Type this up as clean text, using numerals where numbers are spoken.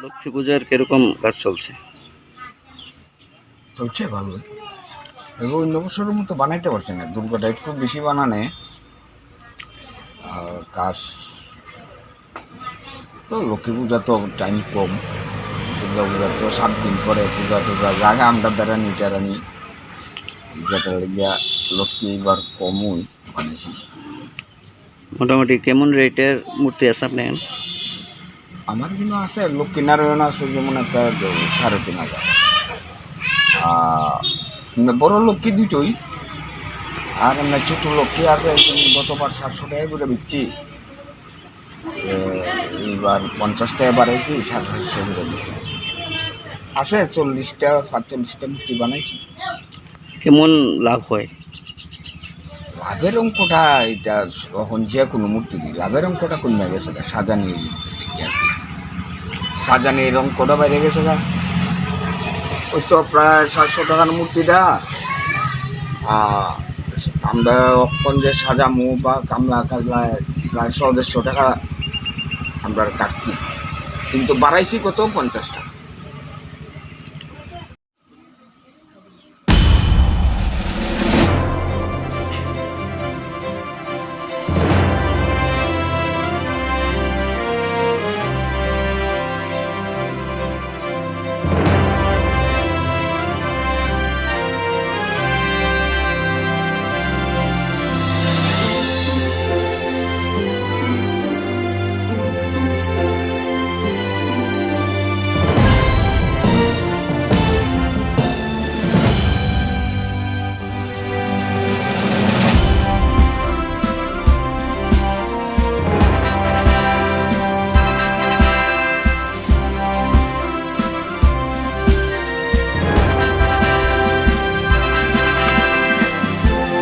লক্ষ্মী পূজার কিরকম কাজ চলছে? চলছে ভালো। এবার অন্য বছরের মতো বানাইতে পারছে না, দুর্গাটা একটু বেশি বানানে কাজ। তো লক্ষ্মী পূজা তো টাইম কম, দুর্গা পূজা তো 7 দিন পরে পূজা টুজা জায়গা আমরা বেড়ানি টেরানি পূজাটা গিয়া লক্ষ্মী এবার কমই বানিয়েছি। মোটামুটি কেমন রেটের মূর্তি আছে আপনি? আমার কিন্তু আছে লক্ষ্মীনারায়ণ আছে যেমন একটা 3,500। বড় লক্ষ্মী দুটোই, আর আমরা ছোট লক্ষ্মী আছে গতবার 700 টাকা করে বিচ্ছি, এইবার 50 টাকা বাড়াইছি, 750 করে বিক্রি আছে। 40টা 45টা মূর্তি বানাইছি। কেমন লাভ হয়? লাভের অঙ্কটা এটা এখন যে কোনো মূর্তি লাভের অঙ্কটা কমে গেছে, সাজানি সাজানির অঙ্কটা বাইরে গেছে গা। ওই তো প্রায় 700 টাকার মূর্তিটা আমরা অক্ষণ যে সাজামু বা কামলা কাজলায় প্রায় 150 টাকা আমরা কাটছি, কিন্তু বাড়াইছি কত 50 টাকা।